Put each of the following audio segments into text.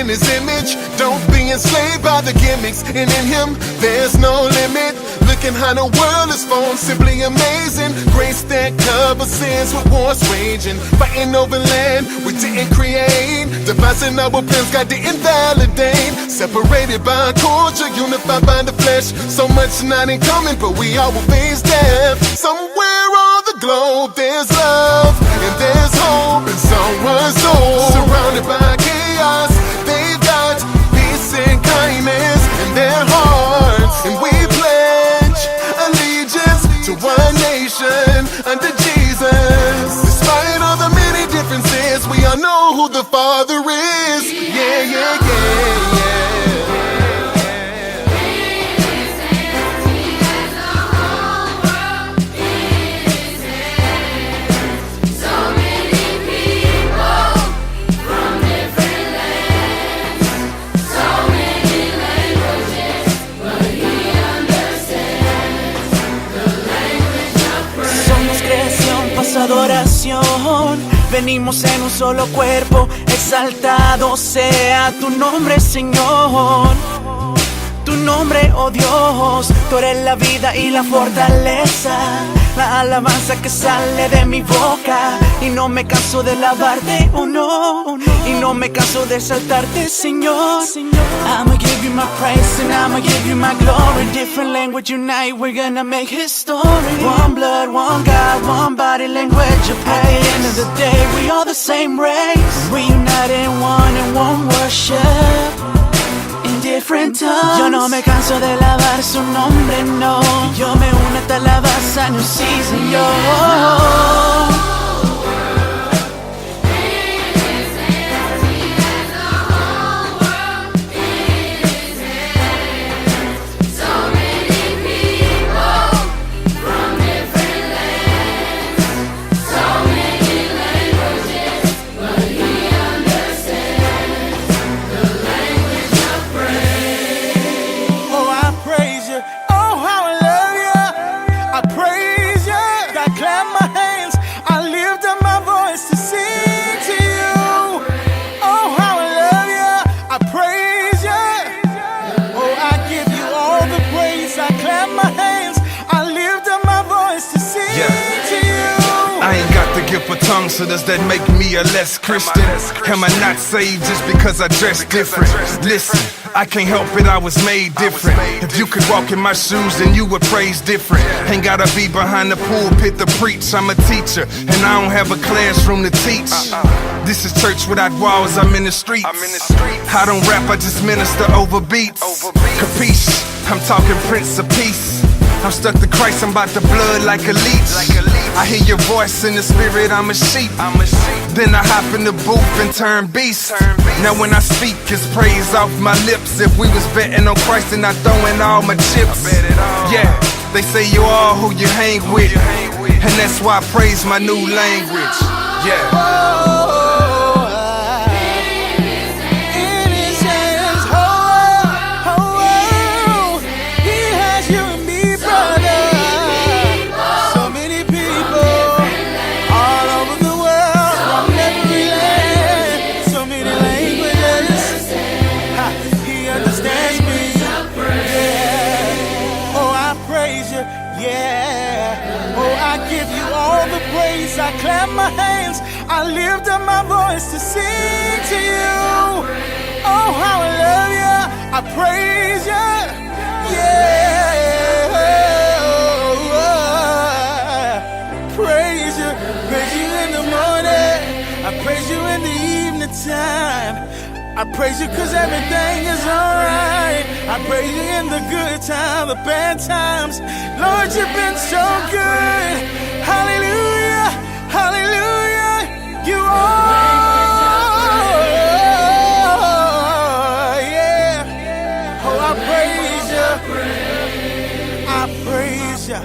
in his image. Don't be enslaved by the gimmicks, and in him there's no limit. Looking how the world is formed, simply amazing. Grace that covers sins with wars raging. Fighting over land we didn't create. Devising our plans God didn't validate. Separated by culture, unified by the flesh. So much not in common, but we all will face death. Somewhere on the globe there's love, and there's hope in someone's soul. Surrounded by chaos, they've got peace and kindness in their hearts. And we pledge allegiance to one nation under Jesus. Despite all the many differences, we all know who the Father is. Yeah, yeah, yeah, yeah. Adoración, venimos en un solo cuerpo, exaltado sea tu nombre, Señor. Tu nombre, oh Dios, tú eres la vida y la fortaleza, la alabanza que sale de mi boca. Y no me canso de alabarte, oh no, y no me canso de exaltarte, Señor. I'ma give you my praise and I'ma give you my glory. Different language unite, we're gonna make history. One blood, one God, one body, language of praise. At the end of the day, we all the same race. We unite in one worship. Different tongues. Yo no me canso de alabar su nombre, no. Yo me uno a esta alabanza, no, sí, Señor. For tongue, so does that make me a less Christian? Am I not saved just because I dress different? Listen, I can't help it, I was made different. If you could walk in my shoes, then you would praise different. Ain't gotta be behind the pulpit to preach. I'm a teacher, and I don't have a classroom to teach. This is church without walls, I'm in the streets. I don't rap, I just minister over beats. Capiche? I'm talking Prince of Peace. I'm stuck to Christ, I'm about to blood like a leech. I hear your voice in the spirit, I'm a sheep. Then I hop in the booth and turn beast. Now when I speak, it's praise off my lips. If we was betting on Christ and I throwing all my chips. Yeah, they say you are who you hang with, and that's why I praise my new language. Yeah. I clap my hands, I lift up my voice to sing to you. Oh, how I love you, I praise you, yeah. Praise you in the morning, I praise you in the evening time. I praise you cause everything is alright. I praise you in the good times, the bad times. Lord, you've been so good. Hallelujah, hallelujah. You are, yeah. Oh, I praise you. I praise you.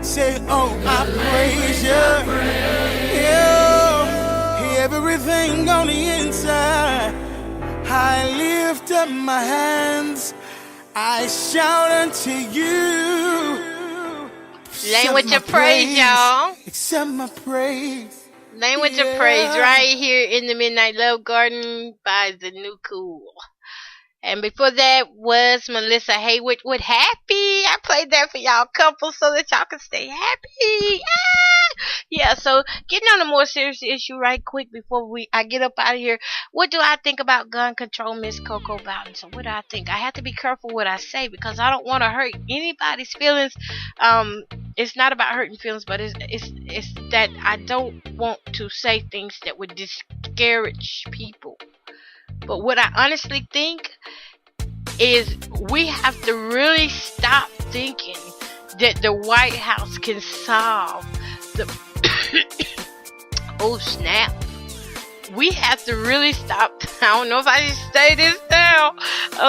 Say, oh, I praise you. Yeah. Everything on the inside. I lift up my hands, I shout unto you. Language of praise, y'all. Accept my praise. Language of Praise right here in the Midnight Love Garden by The New Cool. And before that was Melissa Hayward with Happy. I played that for y'all couples so that y'all can stay happy. Yeah, so getting on a more serious issue right quick before I get up out of here. What do I think about gun control, Miss Coco Bowden? So what do I think? I have to be careful what I say because I don't want to hurt anybody's feelings. It's not about hurting feelings, but it's that I don't want to say things that would discourage people. But what I honestly think is we have to really stop thinking that the White House can solve the oh snap. We have to really stop. I don't know if I should say this now.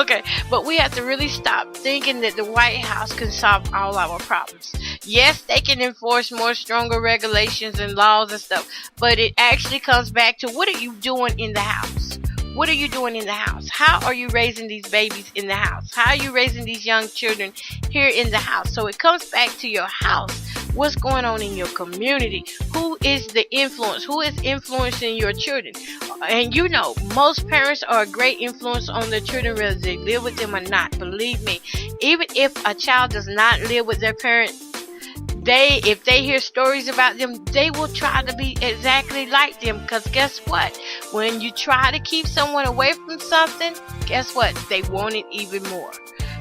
Okay, but we have to really stop thinking that the White House can solve all our problems. Yes, they can enforce more stronger regulations and laws and stuff, but it actually comes back to what are you doing in the house? What are you doing in the house? How are you raising these babies in the house? How are you raising these young children here in the house? So it comes back to your house. What's going on in your community? Who is the influence? Who is influencing your children? And you know, most parents are a great influence on their children whether they live with them or not. Believe me, even if a child does not live with their parent, if they hear stories about them, they will try to be exactly like them. Because guess what? When you try to keep someone away from something, guess what? They want it even more.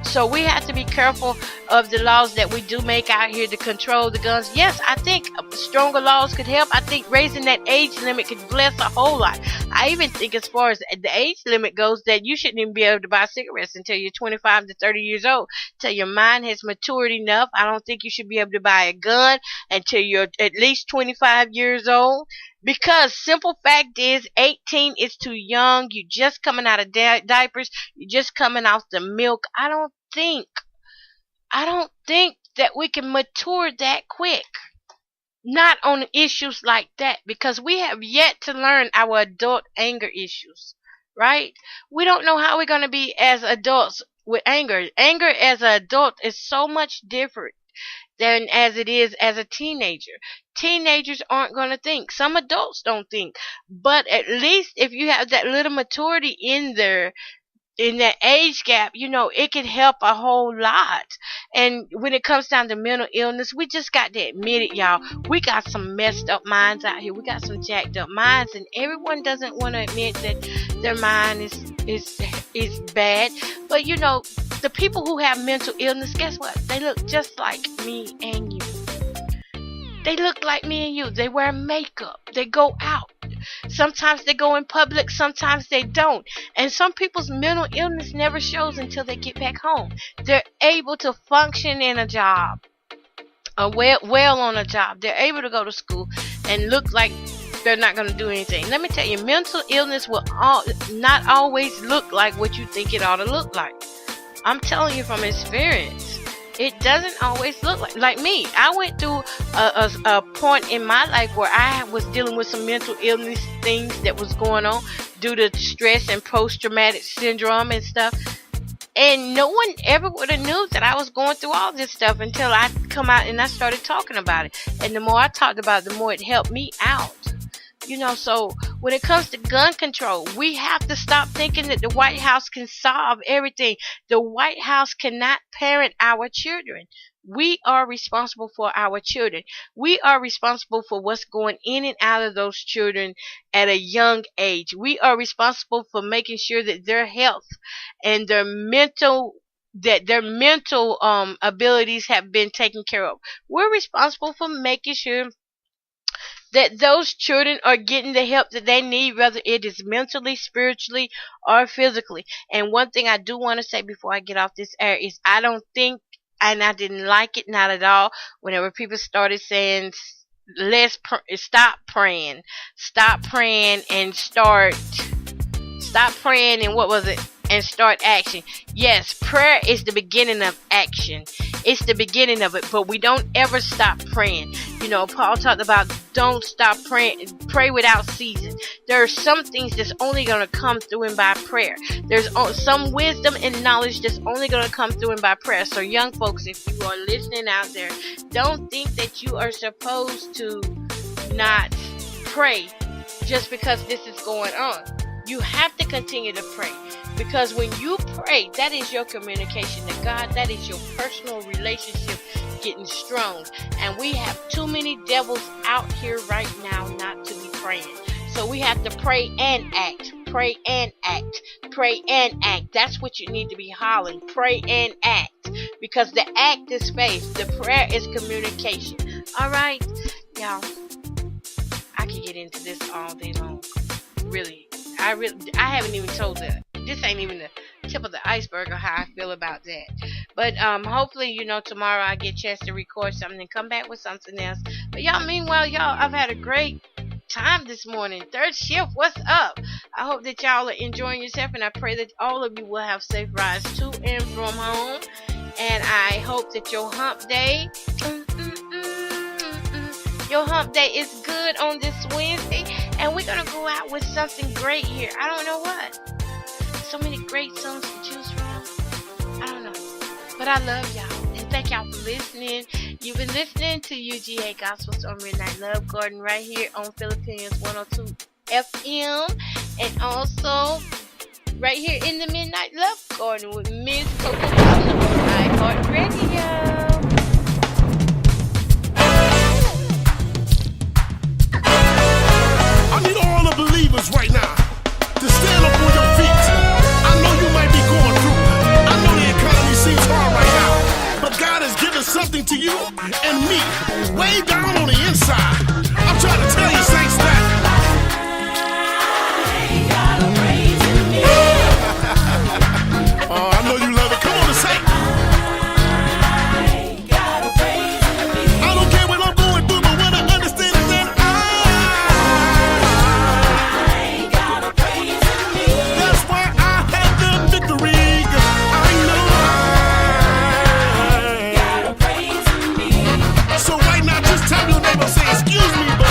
So we have to be careful of the laws that we do make out here to control the guns. Yes, I think stronger laws could help. I think raising that age limit could bless a whole lot. I even think as far as the age limit goes that you shouldn't even be able to buy cigarettes until you're 25 to 30 years old. Till your mind has matured enough. I don't think you should be able to buy a gun until you're at least 25 years old. Because simple fact is 18 is too young. You're just coming out of diapers. You're just coming off the milk. I don't think that we can mature that quick. Not on issues like that, because we have yet to learn our adult anger issues, right? We don't know how we're going to be as adults with anger. Anger as an adult is so much different than as it is as a teenager. Teenagers aren't going to think. Some adults don't think. But at least if you have that little maturity in there, in that age gap, you know, it can help a whole lot. And when it comes down to mental illness, we just got to admit it, y'all. We got some messed up minds out here. We got some jacked up minds, and everyone doesn't want to admit that their mind is bad. But you know, the people who have mental illness, guess what? They look just like me and you. They look like me and you. They wear makeup. They go out. Sometimes they go in public, sometimes they don't. And some people's mental illness never shows until they get back home. They're able to function in a job, well on a job. They're able to go to school and look like they're not going to do anything. Let me tell you, mental illness will not always look like what you think it ought to look like. I'm telling you from experience. It doesn't always look like me. I went through a point in my life where I was dealing with some mental illness things that was going on due to stress and post-traumatic syndrome and stuff. And no one ever would have knew that I was going through all this stuff until I come out and I started talking about it. And the more I talked about it, the more it helped me out. You know, so when it comes to gun control, we have to stop thinking that the White House can solve everything. The White House cannot parent our children. We are responsible for our children. We are responsible for what's going in and out of those children at a young age. We are responsible for making sure that their health and their mental abilities have been taken care of. We're responsible for making sure that those children are getting the help that they need, whether it is mentally, spiritually, or physically. And one thing I do want to say before I get off this air is I don't think, and I didn't like it, not at all, whenever people started saying, stop praying and stop praying and what was it? And start action. Yes, prayer is the beginning of action. It's the beginning of it, but we don't ever stop praying. You know, Paul talked about don't stop praying, pray without ceasing. There are some things that's only going to come through and by prayer. There's some wisdom and knowledge that's only going to come through and by prayer. So young folks, if you are listening out there, don't think that you are supposed to not pray just because this is going on. You have to continue to pray, because when you pray, that is your communication to God. That is your personal relationship getting strong. And we have too many devils out here right now not to be praying. So we have to pray and act. Pray and act. Pray and act. That's what you need to be hollering. Pray and act. Because the act is faith. The prayer is communication. Alright? Y'all, I can get into this all day long. Really. I haven't even told this ain't even the tip of the iceberg of how I feel about that. But hopefully, tomorrow I get a chance to record something and come back with something else. But meanwhile, I've had a great time this morning. Third shift, what's up? I hope that y'all are enjoying yourself, and I pray that all of you will have safe rides to and from home. And I hope that your hump day is good on this Wednesday. And we're going to go out with something great here. I don't know what. So many great songs to choose from. I don't know. But I love y'all. And thank y'all for listening. You've been listening to UGA Gospel Storm Midnight Love Garden right here on Philippines 102 FM. And also right here in the Midnight Love Garden with Miss Coco on Lockhart Radio. I need all the believers right now to stand up on your feet. I know you might be going through. I know the economy seems hard right now. But God has given something to you and me way down on the inside. I'm trying to tell you, saints, that oh, I know you love it. Come on and say I don't care what I'm going through, but what I understand is that that's why I had the victory. I know so right now, just tell your neighbor, say, excuse me, but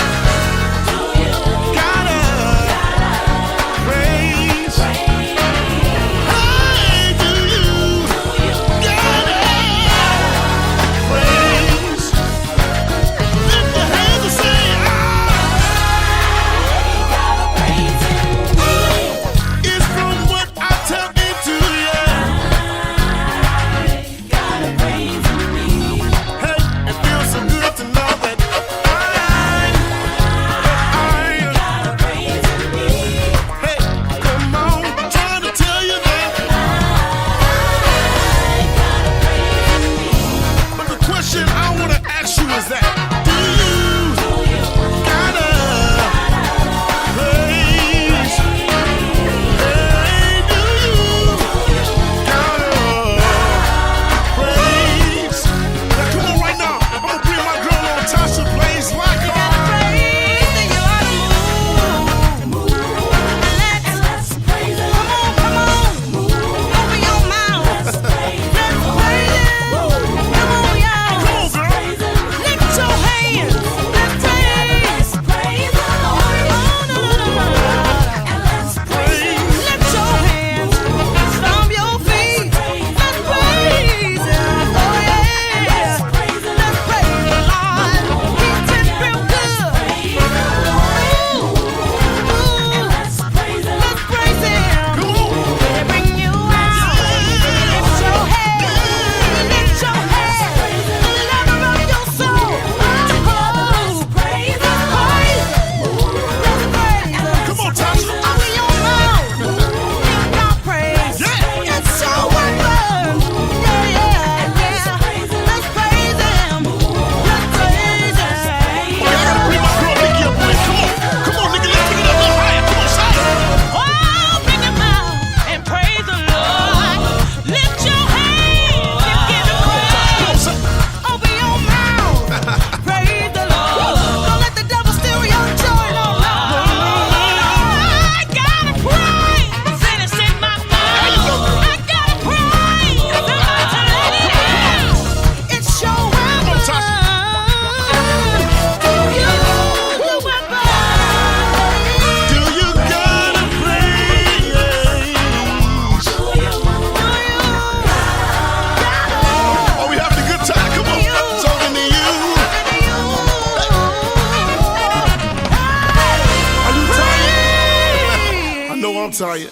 tired.